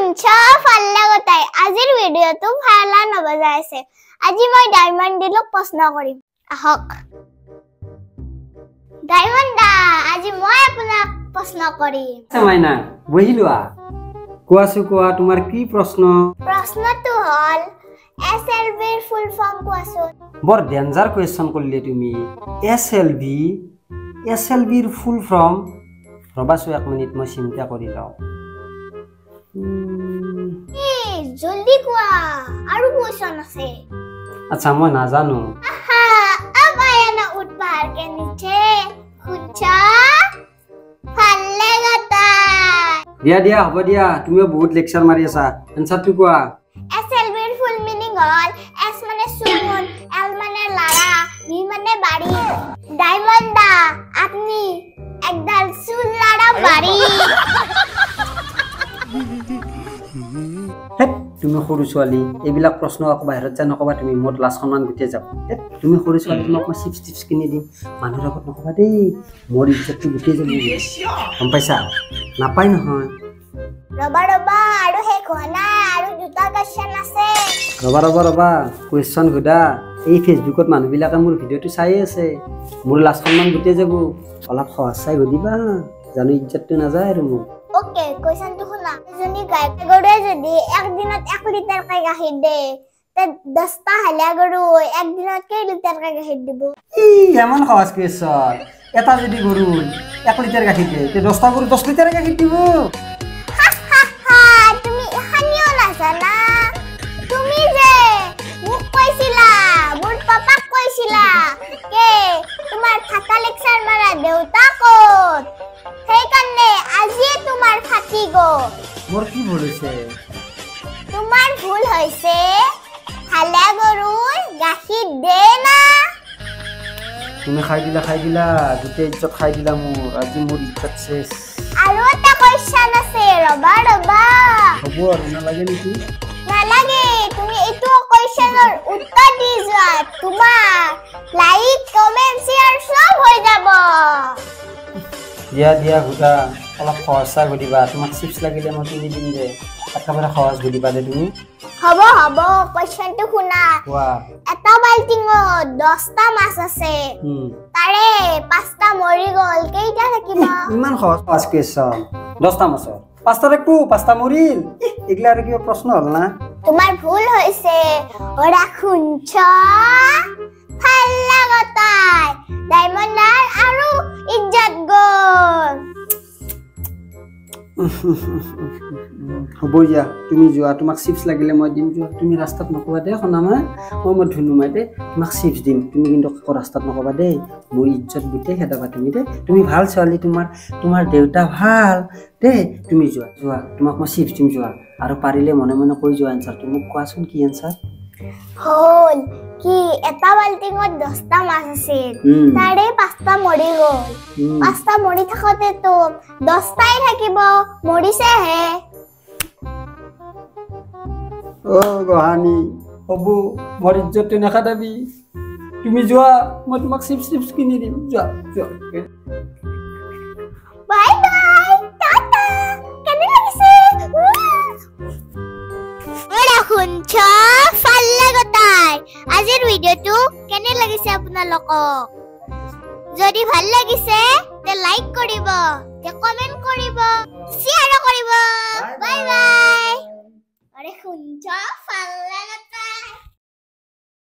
শুনছা ফাল্লা গতাই আজিৰ ভিডিঅটো ফালা নবজাইছে আজি মই ডায়মণ্ড দিলক প্ৰশ্ন কৰিম আহক ডায়মণ্ড দা আজি মই আপোনাক প্ৰশ্ন কৰিম মাইনা বহিলোৱা কোৱা তোমাৰ কি প্ৰশ্নটো হল এছএলভি ৰ ফুল ফৰ্ম কোৱাচোন বৰ ডেঞ্জাৰ কোৱেশ্চন কৰিলে তুমি এছএলভি ৰ ফুল ফৰ্ম ৰবাছো 1 মিনিট মই চিন্তা কৰি লওঁ জলদি কোৱা আৰু কোৱেশ্চন আছে আচ্ছা মই নাজানো अब आया ना उठ बाहर के नीचे खुचा फल्ले गता দিয়া হ'ব দিয়া তুমি বহুত লেকচাৰ মাৰি আছা এনসাৰটো কোৱা एसएलवी ৰ ফুল মিনিং হল এস মানে সুমন এল মানে লারা ভি মানে বাড়ি ডায়মন্ড দা আপনি একদল চুল লারা বাড়ি তুমি সৰু ছোৱালী এইবিলাক প্ৰশ্ন বাহিৰত যা নকবা তুমি মোৰ লাজ সন্মান গুটিয়ে যাব তুমি সৰু ছোৱালী তোমাক মই চিপছ কিনি দিম মানুহৰ আগত নকবা দেই মোৰ ইজ্জতটো গুটিয়ে যাব গম পাইছা নাপাই নহয় ৰবা আৰু হে খোনা আৰু দুটা কোৱেশ্চন আছে ৰবা কোৱেশ্চন গুডা এই ফেসবুকত মানুহবিলাকে মোৰ ভিডিঅটো চাই আছে মোৰ লাজ সন্মান গুটিয়ে যাব অলপ সহজ চাই গদিবা জানো ইজ্জতটো নাযায় আৰু মোৰ ओके क्वेश्चन तो सुना जनी गाय गरुडे जदी एक दिनत 1 लिटर का गाखीर दे ते 10 टा हल्या गरु एक दिनत के लिटर का गाखीर दिबो এমন সহজ কোৱেশ্চন এটা যদি গৰু 1 লিটাৰ গাখীৰ দিয়ে তে 10 টা গৰু 10 লিটাৰ গাখীৰ দিব তুমি এখানিও না জানা তুমি যে মুখ কইছিলা মোর পাপাক কইছিলা কে তোমার খাতা লেকচার মারা দেউতা কোত সেই কারণে আজি তোমার ফাটি গো মোর কি ভুল হইছে তোমার ভুল হইছে হালা গরুর গাখীর দে না তুমি খাই দিলা দুতে ইজ্জত খাই দিলা মোর আজি মোর ইজ্জত শেষ আৰু এটা কোৱেশ্চন আছে ৰবা হ'ব আৰু নালাগে নেকি নালাগে তুমি এইটো কোৱেশ্চনৰ উত্তৰ দি যোৱা তোমাৰ লাইক কমেন্ট শেয়ার সব হৈ যাব দিয়া গুটা অলপ সহজ চাই গদিবা তোমাক চিপছ লাগিলে মই কিনি দিম দে একেবাৰে সহজ গদিবা দে তুমি হ'ব কোৱেশ্চনটো শুনা কোৱা এটা বাল্টিঙত 10টা মাছ আছে তাৰে 5টা মৰি গল কেইটা থাকিব ইমান সহজ কোৱেশ্চন 10টা মাছৰ 5টা ৰাখবো 5টা মৰিল এগলা আৰু কিবা প্ৰশ্ন হল না তোমাৰ ভুল হৈছে ওৰা খুনছ ফাল্লা গতাই ডায়মন্ডাৰ আৰু ইজ্জত গল হ'ব ইয়া তুমি যোৱা তোমাক চিপছ লাগিলে মই দিম যোৱা তুমি ৰাস্তাত নকবা দে খনামা মই ধুনুমাই দে তোমাক চিপছ দিম তুমি কিন্তু ৰাস্তাত নকবা দে মোৰ ইজ্জত গুটে হেদাবা তুমি দে তুমি ভাল ছোৱালী তোমাৰ দেউতা ভাল দে তুমি যোৱা তোমাক মই চিপছ দিম যোৱা আৰু পাৰিলে মনে মনে কৈ যোৱা এনসাৰ তুমি কোৱাচোন কি এনসাৰ হল কি এটা বাল্টিঙত 10টা মাছ আছে তাৰে 5টা মৰি গল 5টা মৰি থাকতে তো 10টাই থাকিব মৰিছে হে ও গহানি হবু মোৰ ইজ্জত নাখাদাবি তুমি যোৱা মই তোমাক চিপছ কিনি দিম যোৱা বাই টাটা কেনে লাগিছে ওৰা শুনছ ফাল্লা গতাই আজিৰ ভিডিঅটো কেনে লাগিছে আপোনালোকক যদি ভাল লাগিছে তে লাইক কৰিব তে কমেন্ট কৰিব শেয়াৰ কৰিব বাই আৰে শুনছ ফাল্লা গতাই